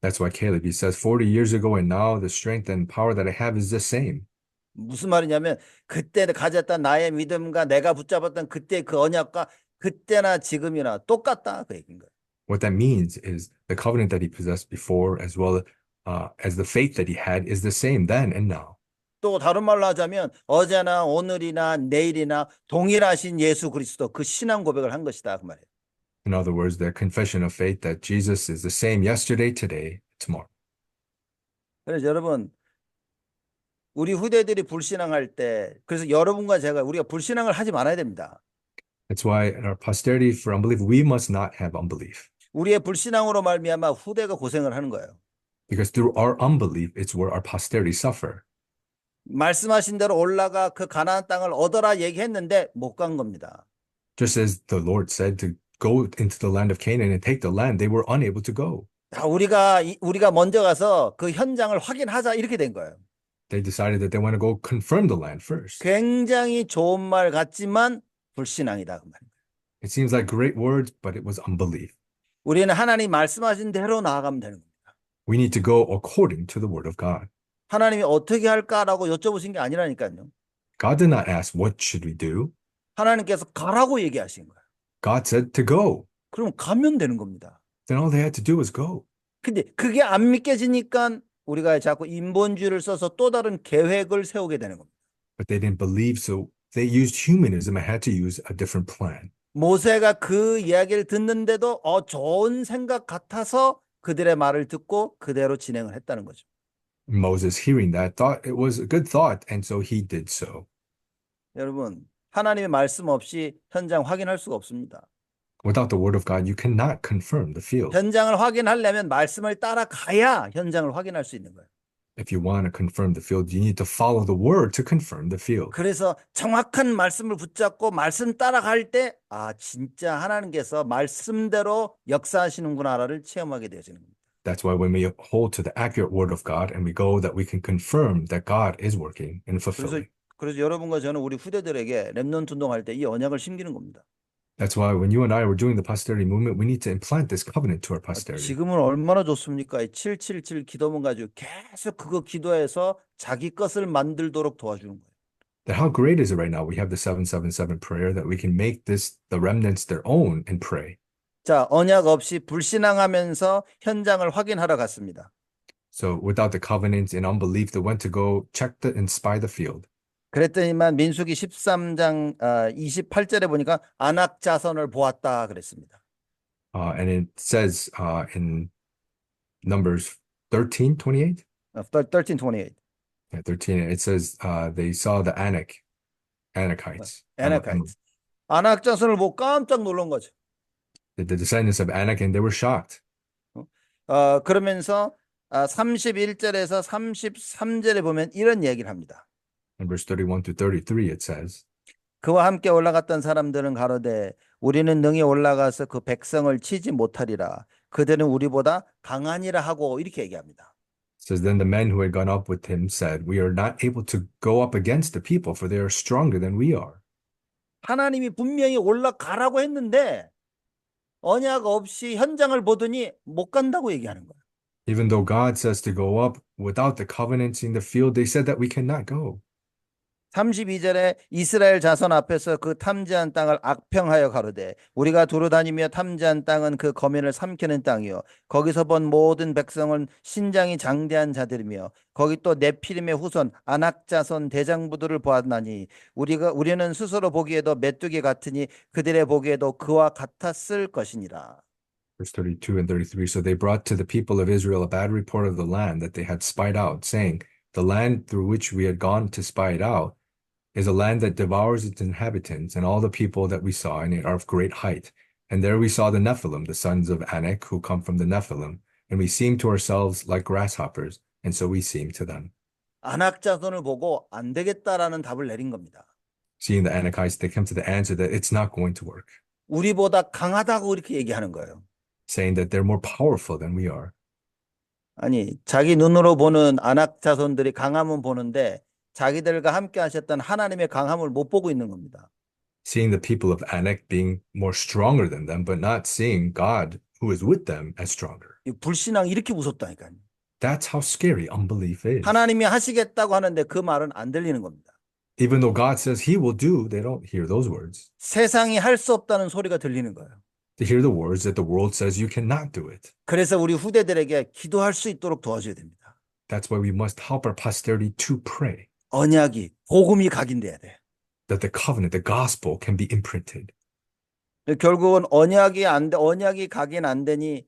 That's why Caleb, he says, 40 years ago and now the strength and power that I have is the same. 무슨 말이냐면 그때 가졌던 나의 믿음과 내가 붙잡았던 그때 그 언약과 그때나 지금이나 똑같다 그 얘기인 거예요. What that means is the covenant that he possessed before, as well as the faith that he had, is the same then and now. 또 다른 말로 하자면 어제나 오늘이나 내일이나 동일하신 예수 그리스도 그 신앙 고백을 한 것이다 그 말이에요. In other words, the confession of faith that Jesus is the same yesterday, today, tomorrow. 그래서 여러분 우리 후대들이 불신앙할 때 그래서 여러분과 제가 우리가 불신앙을 하지 말아야 됩니다. That's why in our posterity for unbelief, we must not have unbelief. 우리의 불신앙으로 말미암아 후대가 고생을 하는 거예요. Because through our unbelief, it's where our posterity suffer. 말씀하신 대로 올라가 그 가나안 땅을 얻어라 얘기했는데 못 간 겁니다. Just as the Lord said to go into the land of Canaan and take the land, they were unable to go. 우리가 먼저 가서 그 현장을 확인하자 이렇게 된 거예요. They decided that they want to go confirm the land first. 굉장히 좋은 말 같지만 불신앙이다 그 말입니다. It seems like great words, but it was unbelief. 우리는 하나님 말씀하신 대로 나아가면 되는 겁니다. We need to go according to the word of God. 하나님이 어떻게 할까라고 여쭤보신 게 아니라니까요. God did not ask, what should we do? 하나님께서 가라고 얘기하신 거예요. God said to go. 그럼 가면 되는 겁니다. Then all they had to do was go. 근데 그게 안 믿겨지니까 우리가 자꾸 인본주의를 써서 또 다른 계획을 세우게 되는 겁니다. But they didn't believe, so they used humanism and had to use a different plan. 모세가 그 이야기를 듣는데도 좋은 생각 같아서 그들의 말을 듣고 그대로 진행을 했다는 거죠. Moses, hearing that, thought it was a good thought, and so he did so. 여러분, 하나님의 말씀 없이 현장 확인할 수가 없습니다. Without the word of God, you cannot confirm the field. 현장을 확인하려면 말씀을 따라가야 현장을 확인할 수 있는 거예요. If you want to confirm the field, you need to follow the word to confirm the field. 그래서 정확한 말씀을 붙잡고 말씀 따라갈 때 진짜 하나님께서 말씀대로 역사하시는구나를 체험하게 되어지는 겁니다. That's why when we hold to the accurate word of God and we go, that we can confirm that God is working and fulfilling. 그래서 여러분과 저는 우리 후대들에게 렘넌트 운동할 때 이 언약을 심기는 겁니다. That's why when you and I were doing the posterity movement, we need to implant this covenant to our posterity. 지금은 얼마나 좋습니까? 777 기도문 가지고 계속 그거 기도해서 자기 것을 만들도록 도와주는 거예요. That how great is it right now? We have the 777 prayer that we can make this the remnants their own and pray. 자, 언약 없이 불신앙하면서 현장을 확인하러 갔습니다. So without the covenant and unbelief, they went to go check and spy the field. 그랬더니만 민수기 13장 28절에 보니까 아낙 자손을 보았다 그랬습니다. And it says in Numbers 13:28. 13:28. Yeah, 13. It says they saw the Anakites. Anakites. 아낙 자손을 보고 깜짝 놀란 거죠. The descendants of Anak, and they were shocked. 그러면서 31절에서 33절에 보면 이런 얘기를 합니다. In verse 31 to 33, it says, 그와 함께 올라갔던 사람들은 가로되 우리는 능히 올라가서 그 백성을 치지 못하리라. 그들은 우리보다 강하니라 하고 이렇게 얘기합니다. It says, then the men who had gone up with him said, we are not able to go up against the people, for they are stronger than we are. 하나님이 분명히 올라가라고 했는데 언약 없이 현장을 보더니 못 간다고 얘기하는 거예요. Even though God says to go up without the covenants in the field, they said that we cannot go. 32절에 이스라엘 자손 앞에서 그 탐지한 땅을 악평하여 가로되 우리가 두루 다니며 탐지한 땅은 그 거민을 삼키는 땅이요 거기서 본 모든 백성은 신장이 장대한 자들이며 거기 또 네피림의 후손 아낙 자손 대장부들을 보았나니 우리는 스스로 보기에도 메뚜기 같으니 그들의 보기에도 그와 같았을 것이니라. Verse 32 and 33. So they brought to the people of Israel a bad report of the land that they had spied out, saying, the land through which we had gone to spy it out is a land that devours its inhabitants, and all the people that we saw in it are of great height. And there we saw the Nephilim, the sons of Anak, who come from the Nephilim, and we seemed to ourselves like grasshoppers, and so we seemed to them. 아낙 자손을 보고 안 되겠다라는 답을 내린 겁니다. Seeing the Anakites, they come to the answer that it's not going to work, 우리보다 강하다고 이렇게 얘기하는 거예요. saying that they're more powerful than we are. 아니, 자기 눈으로 보는 아낙 자손들이 강함은 보는데 자기들과 함께 하셨던 하나님의 강함을 못 보고 있는 겁니다. Seeing the people of Anak being more stronger than them, but not seeing God who is with them as stronger. 이 불신앙이 이렇게 무섭다니까요. That's how scary unbelief is. 하나님이 하시겠다고 하는데 그 말은 안 들리는 겁니다. Even though God says he will do, they don't hear those words. 세상이 할 수 없다는 소리가 들리는 거예요. To hear the words that the world says you cannot do it. 그래서 우리 후대들에게 기도할 수 있도록 도와줘야 됩니다. That's why we must help our posterity to pray. 언약이, 복음이 각인돼야 돼. That the covenant, the gospel can be imprinted. 결국은 언약이 각인 안 되니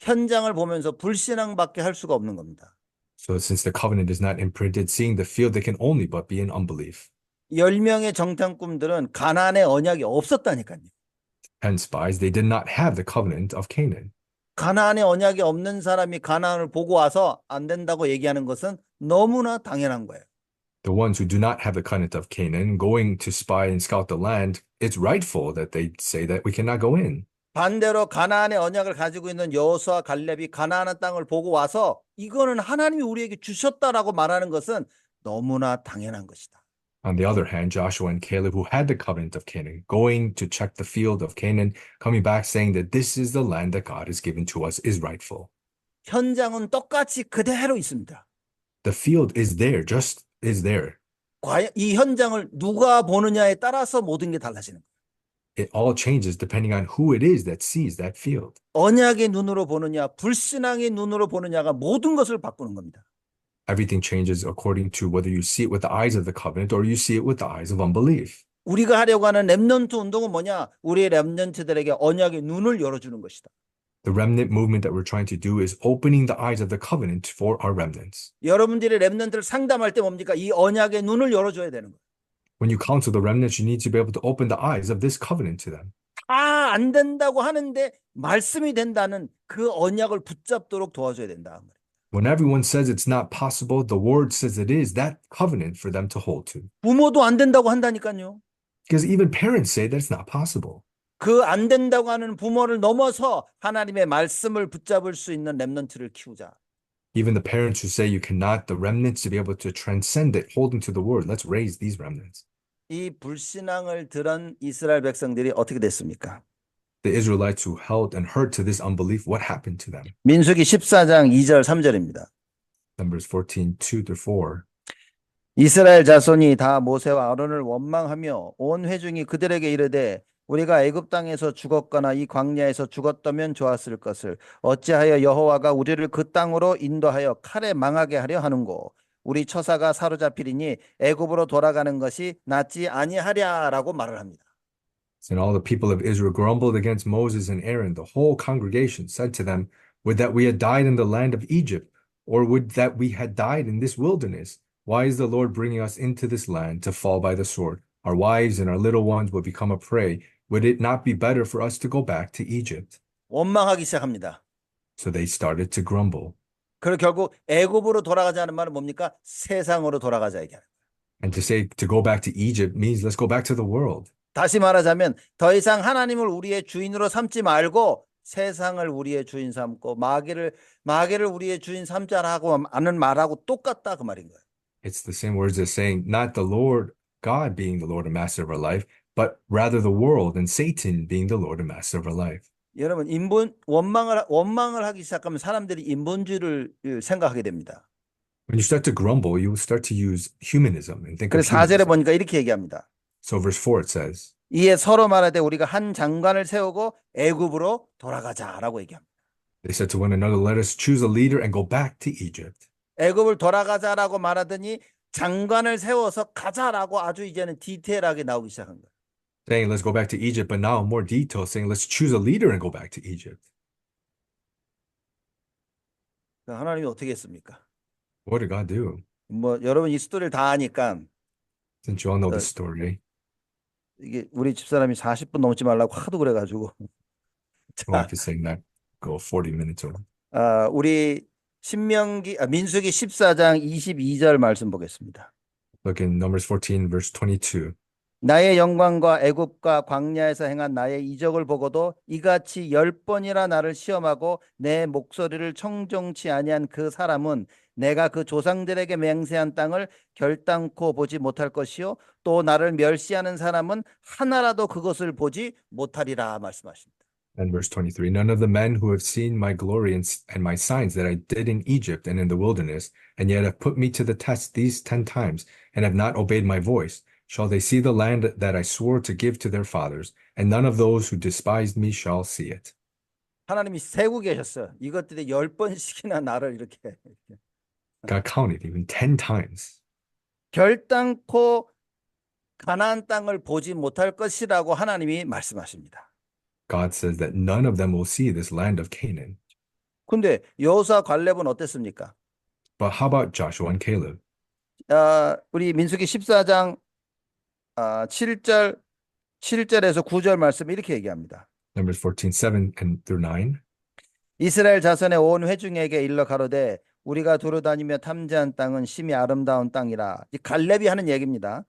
현장을 보면서 불신앙밖에 할 수가 없는 겁니다. So since the covenant is not imprinted, seeing the field, they can only but be in unbelief. 10명의 정탐꾼들은 가나안의 언약이 없었다니까요. Hence, spies, they did not have the covenant of Canaan. 가나안의 언약이 없는 사람이 가나안을 보고 와서 안 된다고 얘기하는 것은 너무나 당연한 거예요. The ones who do not have the covenant of Canaan going to spy and scout the land, it's rightful that they say that we cannot go in. 반대로 가나안의 언약을 가지고 있는 여호수아 갈렙이 가나안 땅을 보고 와서 이거는 하나님이 우리에게 주셨다라고 말하는 것은 너무나 당연한 것이다. On the other hand, Joshua and Caleb, who had the covenant of Canaan, going to check the field of Canaan, coming back saying that this is the land that God has given to us, is rightful. 현장은 똑같이 그대로 있습니다. The field is there, just is there. 과연 이 현장을 누가 보느냐에 따라서 모든 게 달라지는 거예요. It all changes depending on who it is that sees that field. 언약의 눈으로 보느냐, 불신앙의 눈으로 보느냐가 모든 것을 바꾸는 겁니다. Everything changes according to whether you see it with the eyes of the covenant or you see it with the eyes of unbelief. 우리가 하려고 하는 렘넌트 운동은 뭐냐? 우리의 렘넌트들에게 언약의 눈을 열어주는 것이다. The remnant movement that we're trying to do is opening the eyes of the covenant for our remnants. 여러분들이 렘넌트를 상담할 때 뭡니까? 이 언약의 눈을 열어줘야 되는 거예요. When you counsel the remnants, you need to be able to open the eyes of this covenant to them. 다 안 된다고 하는데 말씀이 된다는 그 언약을 붙잡도록 도와줘야 된다. When everyone says it's not possible, the word says it is that covenant for them to hold to. 부모도 안 된다고 한다니까요. Because even parents say that it's not possible. 그 안 된다고 하는 부모를 넘어서 하나님의 말씀을 붙잡을 수 있는 렘넌트를 키우자. Even the parents who say you cannot, the remnants to be able to transcend it, holding to the word. Let's raise these remnants. 이 불신앙을 들은 이스라엘 백성들이 어떻게 됐습니까? The Israelites who held and heard to this unbelief, what happened to them? 민수기 14장 2절 3절입니다. Numbers 14, 2-4. 이스라엘 자손이 다 모세와 아론을 원망하며 온 회중이 그들에게 이르되 우리가 애굽 땅에서 죽었거나 이 광야에서 죽었다면 좋았을 것을 어찌하여 여호와가 우리를 그 땅으로 인도하여 칼에 망하게 하려 하는고 우리 처사가 사로잡히리니 애굽으로 돌아가는 것이 낫지 아니하랴라고 말을 합니다. And all the people of Israel grumbled against Moses and Aaron. The whole congregation said to them, would that we had died in the land of Egypt, or would that we had died in this wilderness? Why is the Lord bringing us into this land to fall by the sword? Our wives and our little ones will become a prey. Would it not be better for us to go back to Egypt? 원망하기 시작합니다. So they started to grumble. 그리고 결국 애굽으로 돌아가자는 말은 뭡니까? 세상으로 돌아가자 얘기하는 거예요. And to say to go back to Egypt means let's go back to the world. 다시 말하자면 더 이상 하나님을 우리의 주인으로 삼지 말고 세상을 우리의 주인 삼고 마귀를 우리의 주인 삼자라고 하는 말하고 똑같다 그 말인 거예요. It's the same words as saying, not the Lord God being the Lord and master of our life, but rather the world and Satan being the Lord and master of our life. 여러분 원망을 하기 시작하면 사람들이 인본주의를 생각하게 됩니다. When you start to grumble, you start to use humanism and think of 그래서 4절에 humanism. 보니까 이렇게 얘기합니다. So verse 4 it says, 이에 서로 말하되 우리가 한 장관을 세우고 애굽으로 돌아가자라고 얘기합니다. they said to one another, let us choose a leader and go back to Egypt. 애굽을 돌아가자라고 말하더니 장관을 세워서 가자라고 아주 이제는 디테일하게 나오기 시작한 거예요. Saying, let's go back to Egypt, but now more detail, saying, let's choose a leader and go back to Egypt. 하나님이 어떻게 했습니까? What did God do? 뭐 여러분 이 스토리를 다 아니까 Since you all know the story, 이게 우리 집사람이 40분 넘지 말라고 하도 그래가지고 my wife is saying that go 40 minutes over. 우리 민수기 14장 22절 말씀 보겠습니다. Look in Numbers 14, verse 22. 나의 영광과 애굽과 광야에서 행한 나의 이적을 보고도 이같이 10번이나 나를 시험하고 내 목소리를 청종치 아니한 그 사람은 내가 그 조상들에게 맹세한 땅을 결단코 보지 못할 것이요 또 나를 멸시하는 사람은 하나라도 그것을 보지 못하리라 말씀하십니다. And verse 23, none of the men who have seen my glory and my signs that I did in Egypt and in the wilderness, and yet have put me to the test these 10 times, and have not obeyed my voice, shall they see the land that I swore to give to their fathers, and none of those who despised me shall see it. 하나님이 세고 계셨어요. 이것들이 10번씩이나 나를 이렇게 God counted even 10 times. 결단코 가나안 땅을 보지 못할 것이라고 하나님이 말씀하십니다. God says that none of them will see this land of Canaan. 근데 여호수아 갈렙은 어땠습니까? But how about Joshua and Caleb? 우리 민수기 14장 7절에서 9절 말씀 이렇게 얘기합니다. Numbers 14, 7 and through 9. 이스라엘 자손의 온 회중에게 일러 가로되 우리가 두루다니며 탐지한 땅은 심히 아름다운 땅이라. 이 갈렙이 하는 얘기입니다.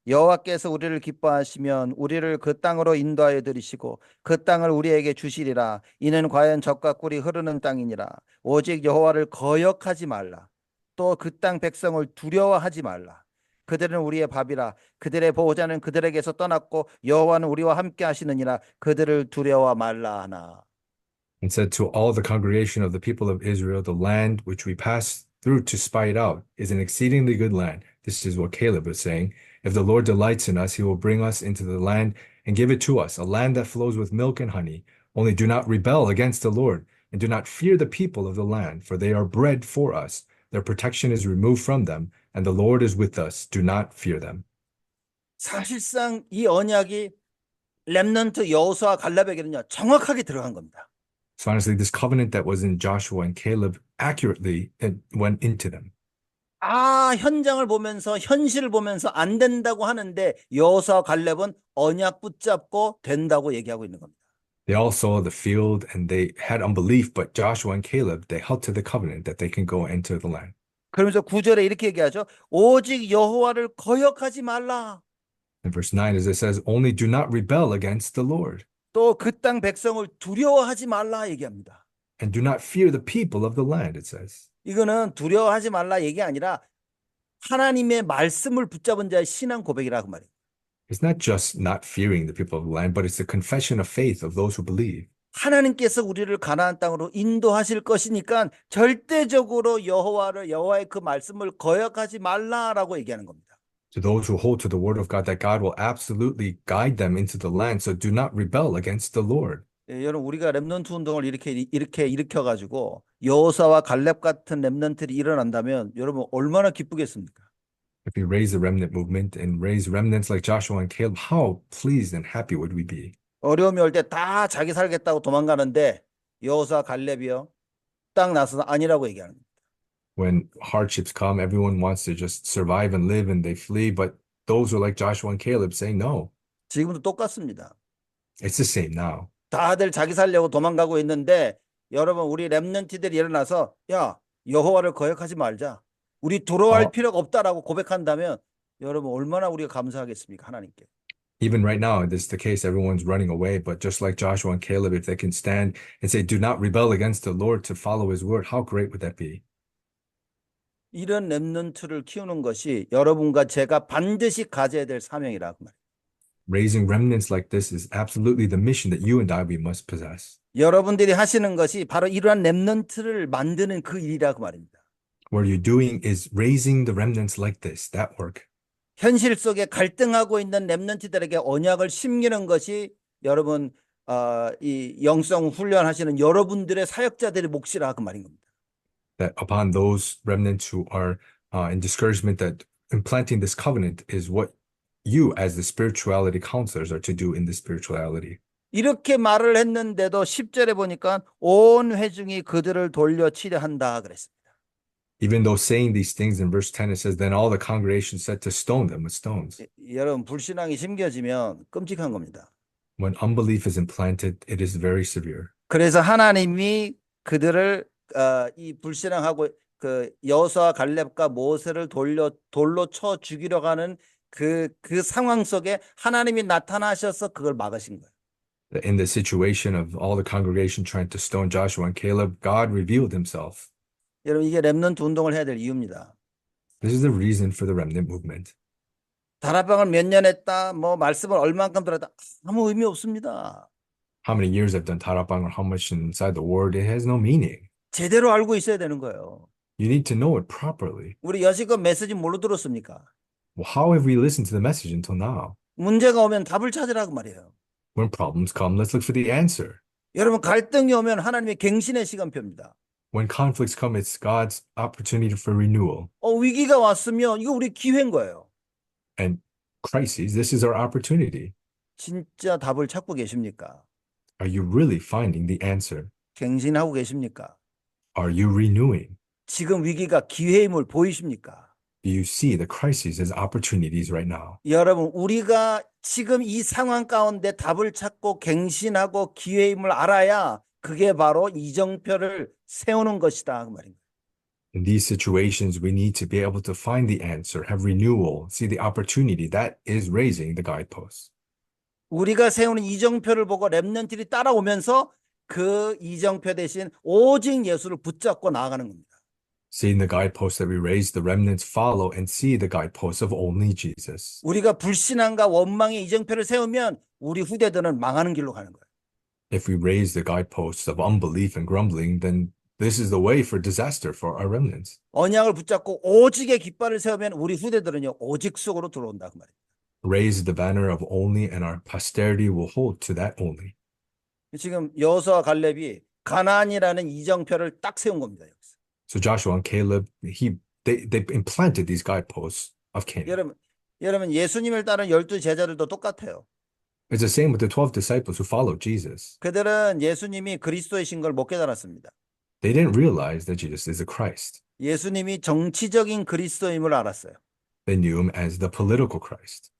여호와께서 우리를 기뻐하시면 우리를 그 땅으로 인도하여 들이시고 그 땅을 우리에게 주시리라. 이는 과연 젖과 꿀이 흐르는 땅이니라. 오직 여호와를 거역하지 말라. 또 그 땅 백성을 두려워하지 말라. 그들은 우리의 밥이라. 그들의 보호자는 그들에게서 떠났고 여호와는 우리와 함께 하시느니라. 그들을 두려워 말라 하나. And said to all the congregation of the people of Israel, the land which we passed through to spy it out is an exceedingly good land. This is what Caleb was saying. If the Lord delights in us, he will bring us into the land and give it to us, a land that flows with milk and honey. Only do not rebel against the Lord, and do not fear the people of the land, for they are bread for us. Their protection is removed from them, and the Lord is with us. Do not fear them. 사실상 이 언약이 렘넌트 여호수아 갈렙에게는요 정확하게 들어간 겁니다. So honestly, this covenant that was in Joshua and Caleb accurately it went into them. 현장을 보면서 현실을 보면서 안 된다고 하는데 여호수아 갈렙은 언약 붙잡고 된다고 얘기하고 있는 겁니다. They all saw the field and they had unbelief, but Joshua and Caleb, they held to the covenant that they can go into the land. 그러면서 9절에 이렇게 얘기하죠. 오직 여호와를 거역하지 말라. In verse 9, as it says, only do not rebel against the Lord, 또 그 땅 백성을 두려워하지 말라 얘기합니다. and do not fear the people of the land, it says. 이거는 두려워하지 말라 얘기 아니라 하나님의 말씀을 붙잡은 자의 신앙 고백이라 그 말이에요. It's not just not fearing the people of the land, but it's the confession of faith of those who believe. 하나님께서 우리를 가나안 땅으로 인도하실 것이니까 절대적으로 여호와의 그 말씀을 거역하지 말라라고 얘기하는 겁니다. To those who hold to the word of God, that God will absolutely guide them into the land, so do not rebel against the Lord. 여러분 우리가 렘넌트 운동을 이렇게 일으켜가지고 여호수아와 갈렙 같은 렘넌트들이 일어난다면 여러분 얼마나 기쁘겠습니까? If we raise the remnant movement and raise remnants like Joshua and Caleb, how pleased and happy would we be? 어려움이 올 때 다 자기 살겠다고 도망가는데 여호수아 갈렙이요 딱 나서서 아니라고 얘기하는 거예요. When hardships come, everyone wants to just survive and live and they flee, but those who are like Joshua and Caleb say no. 지금도 똑같습니다. It's the same now. 다들 자기 살려고 도망가고 있는데 여러분 우리 렘넌트들이 일어나서 야 여호와를 거역하지 말자. 우리 두려워할 필요가 없다라고 고백한다면 여러분 얼마나 우리가 감사하겠습니까 하나님께. Even right now, this is the case, everyone's running away. But just like Joshua and Caleb, if they can stand and say, do not rebel against the Lord to follow his word, how great would that be? 이런 렘넌트를 키우는 것이 여러분과 제가 반드시 가져야 될 사명이라 그 말이에요. Raising remnants like this is absolutely the mission that you and I, we must possess. 여러분들이 하시는 것이 바로 이러한 렘넌트를 만드는 그 일이라 그 말입니다. What you're doing is raising the remnants like this, that work. 현실 속에 갈등하고 있는 렘넌트들에게 언약을 심기는 것이 여러분 이 영성 훈련하시는 여러분들의 사역자들의 몫이라 그 말인 겁니다. That upon those remnants who are in discouragement, that implanting this covenant is what you as the spirituality counselors are to do in the spirituality. 이렇게 말을 했는데도 10절에 보니까 온 회중이 그들을 돌려 치려한다 그랬습니다. Even though saying these things in verse 10, it says, then all the congregation said to stone them with stones. 여러분 불신앙이 심겨지면 끔찍한 겁니다. When unbelief is implanted, it is very severe. 그래서 하나님이 그들을 이 불신앙하고 그 여호수아 갈렙과 모세를 돌로 쳐 죽이려고 하는 그 상황 속에 하나님이 나타나셔서 그걸 막으신 거예요. In the situation of all the congregation trying to stone Joshua and Caleb, God revealed himself. 여러분 이게 렘넌트 운동을 해야 될 이유입니다. This is the reason for the remnant movement. 다락방을 몇 년 했다, 뭐 말씀을 얼만큼 들었다 아무 의미 없습니다. How many years I've done Tarapang or how much inside the word, it has no meaning. 제대로 알고 있어야 되는 거예요. You need to know it properly. 우리 여지껏 메시지 뭘로 들었습니까? Well, how have we listened to the message until now? 문제가 오면 답을 찾으라고 말이에요. When problems come, let's look for the answer. 여러분 갈등이 오면 하나님의 갱신의 시간표입니다. When conflicts come, it's God's opportunity for renewal. 위기가 왔으면 이거 우리 기회인 거예요. And crises, this is our opportunity. 진짜 답을 찾고 계십니까? Are you really finding the answer? 갱신하고 계십니까? Are you renewing? 지금 위기가 기회임을 보이십니까? Do you see the crises as opportunities right now? 여러분 우리가 지금 이 상황 가운데 답을 찾고 갱신하고 기회임을 알아야 그게 바로 이정표를 세우는 것이다 그 말입니다. In these situations, we need to be able to find the answer, have renewal, see the opportunity that is raising the guideposts. 우리가 세우는 이정표를 보고 렘넌트들이 따라오면서 그 이정표 대신 오직 예수를 붙잡고 나아가는 겁니다. Seeing the guideposts that we raise, the remnants follow and see the guideposts of only Jesus. 우리가 불신앙과 원망의 이정표를 세우면 우리 후대들은 망하는 길로 가는 거예요. If we raise the guideposts of unbelief and grumbling, then this is the way for disaster for our remnants. 언약을 붙잡고 오직의 깃발을 세우면 우리 후대들은요 오직 속으로 들어온다 그 말이에요. Raise the banner of only, and our posterity will hold to that only. 지금 여호수아 갈렙이 가나안이라는 이정표를 딱 세운 겁니다. 여기서. So Joshua and Caleb, they implanted these guideposts of Canaan. 여러분 예수님을 따른 12 제자들도 똑같아요. It's the same with the 12 disciples who followed Jesus. 그들은 예수님이 그리스도이신 걸 못 깨달았습니다. They didn't realize that Jesus is the Christ. 예수님이 정치적인 그리스도임을 알았어요. They knew him as the political Christ.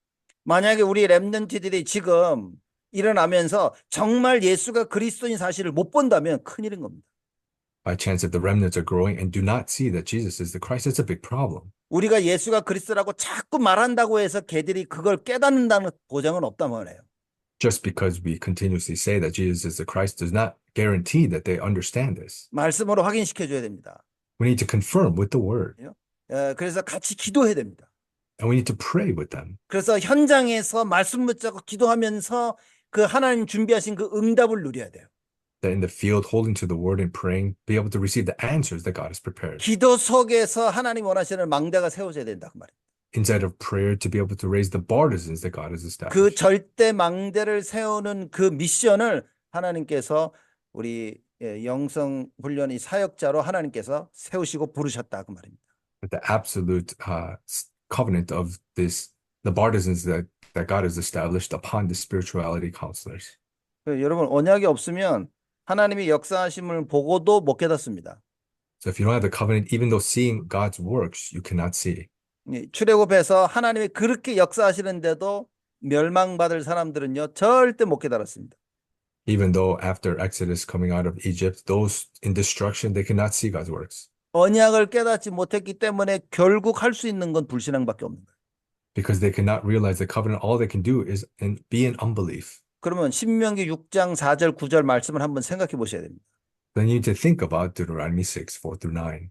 만약에 우리 렘넌트들이 지금 일어나면서 정말 예수가 그리스도인 사실을 못 본다면 큰일인 겁니다. By chance, if the remnants are growing and do not see that Jesus is the Christ, it's a big problem. 우리가 예수가 그리스도라고 자꾸 말한다고 해서 걔들이 그걸 깨닫는다는 보장은 없단 말이에요. Just because we continuously say that Jesus is the Christ does not guarantee that they understand this. 말씀으로 확인시켜줘야 됩니다. We need to confirm with the word, 그래서 같이 기도해야 됩니다. and we need to pray with them. 그래서 현장에서 말씀 붙잡고 기도하면서 그 하나님 준비하신 그 응답을 누려야 돼요. That in the field, holding to the word and praying, be able to receive the answers that God has prepared. 기도 속에서 하나님 원하시는 망대가 세워져야 된다 그 말이에요. Inside of prayer, to be able to raise the partisans that God has 그 established. 절대 망대를 세우는 그 미션을 하나님께서 우리 영성 훈련의 사역자로 하나님께서 세우시고 부르셨다 그 말입니다. But the absolute covenant of this, the partisans that God has established upon the spirituality counselors. 여러분 언약이 없으면 하나님의 역사하심을 보고도 못 깨닫습니다. So if you don't have the covenant, even though seeing God's works, you cannot see. 출애굽에서 하나님이 그렇게 역사하시는데도 멸망받을 사람들은요 절대 못 깨달았습니다. Even though after Exodus coming out of Egypt, those in destruction, they cannot see God's works. 언약을 깨닫지 못했기 때문에 결국 할 수 있는 건 불신앙밖에 없는 거예요. because they cannot realize the covenant. All they can do is be in unbelief. 그러면 신명기 6장 4절 9절 말씀을 한번 생각해 보셔야 됩니다. Then you need to think about Deuteronomy 6, 4 through 9.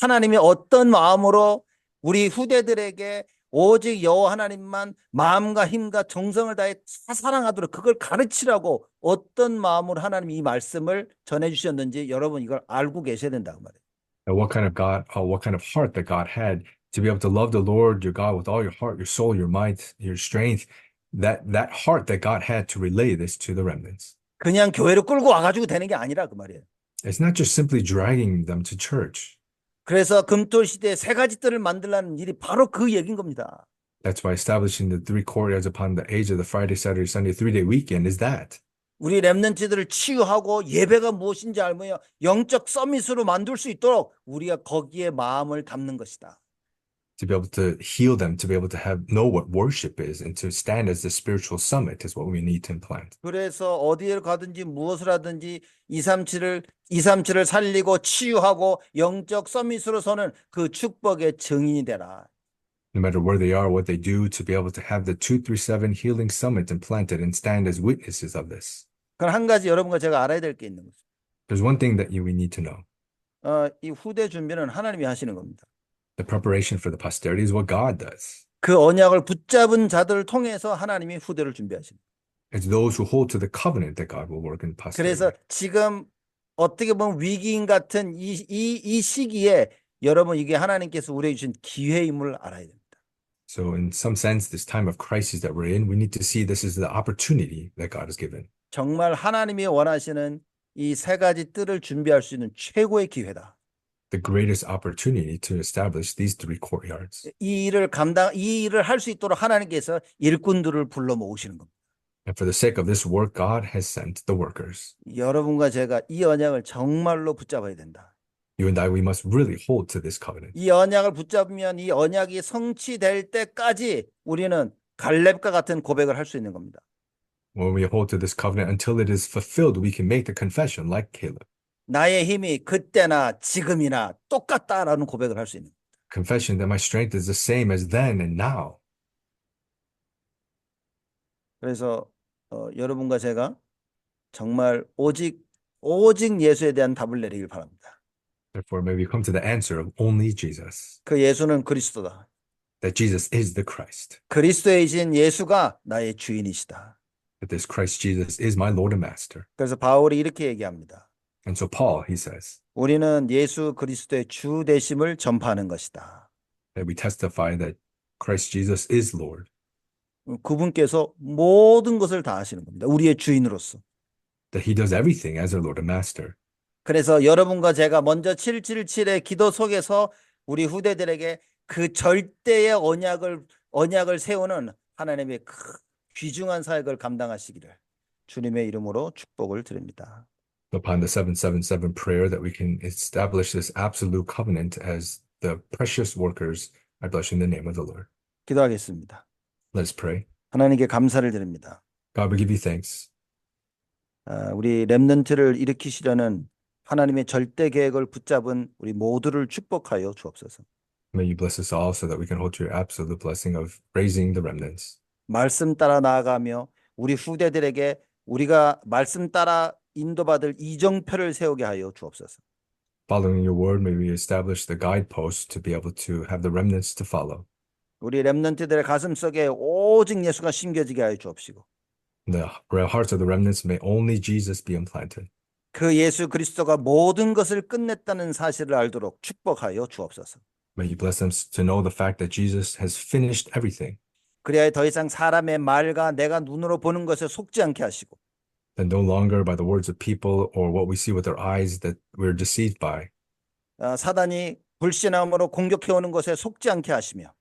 하나님이 어떤 마음으로 우리 후대들에게 오직 여호와 하나님만 마음과 힘과 정성을 다해 사랑하도록 그걸 가르치라고 어떤 마음으로 하나님이 이 말씀을 전해 주셨는지 여러분 이걸 알고 계셔야 된다고 말이에요. And what kind of what kind of heart that God had to be able to love the Lord your God with all your heart, your soul, your might, your strength. That heart that God had to relay this to the remnants. 그냥 교회로 끌고 와가지고 되는 게 아니라 그 말이에요. It's not just simply dragging them to church. 그래서 금토 시대에 세 가지 뜰을 만들라는 일이 바로 그 얘기인 겁니다. That's why establishing the 3 courtyards upon the age of the Friday, Saturday, Sunday, 3-day weekend is that. 우리 렘넌트들을 치유하고 예배가 무엇인지 알며 영적 서밋으로 만들 수 있도록 우리가 거기에 마음을 담는 것이다. To be able to heal them, to be able to know what worship is, and to stand as the spiritual summit is what we need to implant. 그래서 어디에 가든지 무엇을 하든지 237을 살리고 치유하고 영적 서밋으로 서는 그 축복의 증인이 되라. No matter where they are, what they do, to be able to have the 237 healing summit implanted and stand as witnesses of this. 그럼 한 가지 여러분과 제가 알아야 될 게 있는 거죠. There's one thing that we need to know. 이 후대 준비는 하나님이 하시는 겁니다. The preparation for the posterity is what God does. 그 언약을 붙잡은 자들을 통해서 하나님이 후대를 준비하십니다. It's those who hold to the covenant that God will work in posterity. 그래서 지금 어떻게 보면 위기인 같은 이 시기에 여러분 이게 하나님께서 우리에게 주신 기회임을 알아야 됩니다. So in some sense, this time of crisis that we're in, we need to see this is the opportunity that God has given. 정말 하나님이 원하시는 이 세 가지 뜰을 준비할 수 있는 최고의 기회다. The greatest opportunity to establish these 3 courtyards. 이 일을 할 수 있도록 하나님께서 일꾼들을 불러 모으시는 겁니다. And for the sake of this work, God has sent the workers. 여러분과 제가 이 언약을 정말로 붙잡아야 된다. You and I, we must really hold to this covenant. 이 언약을 붙잡으면 이 언약이 성취될 때까지 우리는 갈렙과 같은 고백을 할 수 있는 겁니다. When we hold to this covenant until it is fulfilled, we can make the confession like Caleb. 나의 힘이 그때나 지금이나 똑같다라는 고백을 할 수 있는 겁니다. Confession that my strength is the same as then and now. 그래서 여러분과 제가 정말 오직 예수에 대한 답을 내리길 바랍니다. Therefore, may we come to the answer of only Jesus. 그 예수는 그리스도다. That Jesus is the Christ. 그리스도이신 예수가 나의 주인이시다. That this Christ Jesus is my Lord and Master. 그래서 바울이 이렇게 얘기합니다. And so Paul, he says, 우리는 예수 그리스도의 주 되심을 전파하는 것이다. that we testify that Christ Jesus is Lord. 그분께서 모든 것을 다 하시는 겁니다. 우리의 주인으로서. That he does everything as our Lord and Master. 그래서 여러분과 제가 먼저 777의 기도 속에서 우리 후대들에게 그 절대의 언약을 세우는 하나님의 귀중한 사역을 감당하시기를 주님의 이름으로 축복을 드립니다. Upon the 777 prayer that we can establish this absolute covenant as the precious workers, I bless you in the name of the Lord. 기도하겠습니다. Let's pray. 하나님께 감사를 드립니다. God, we give you thanks. 우리 렘넌트를 일으키시려는 하나님의 절대 계획을 붙잡은 우리 모두를 축복하여 주옵소서. May you bless us all so that we can hold to your absolute blessing of raising the remnants. 말씀 따라 나아가며 우리 후대들에게 우리가 말씀 따라 인도받을 이정표를 세우게 하여 주옵소서. Following your word, may we establish the guideposts to be able to have the remnants to follow. 우리 렘넌트들의 가슴 속에 오직 예수가 심겨지게 하여 주옵시고 In the hearts of the remnants, may only Jesus be implanted. 그 예수 그리스도가 모든 것을 끝냈다는 사실을 알도록 축복하여 주옵소서. May you bless them to know the fact that Jesus has finished everything. 그래야 더 이상 사람의 말과 내가 눈으로 보는 것에 속지 않게 하시고 That no longer by the words of people or what we see with our eyes that we're deceived by. 사단이 불신함으로 공격해오는 것에 속지 않게 하시며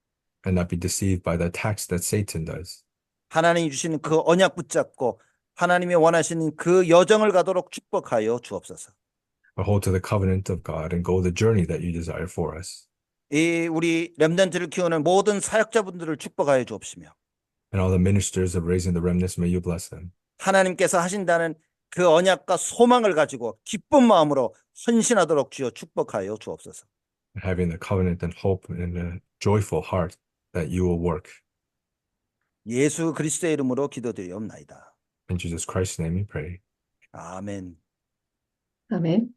And not be deceived by the attacks that Satan does. 하나님이 주시는 그 언약 붙잡고 하나님이 원하시는 그 여정을 가도록 축복하여 주옵소서. But hold to the covenant of God and go the journey that you desire for us. 이 우리 렘넌트를 키우는 모든 사역자분들을 축복하여 주옵시며 And all the ministers of raising the remnants, may you bless them. 하나님께서 하신다는 그 언약과 소망을 가지고 기쁜 마음으로 헌신하도록 주여 축복하여 주옵소서. Having the covenant and hope and a joyful heart that you will work. 예수 그리스도의 이름으로 기도드리옵나이다. In Jesus Christ's name we pray. 아멘. 아멘.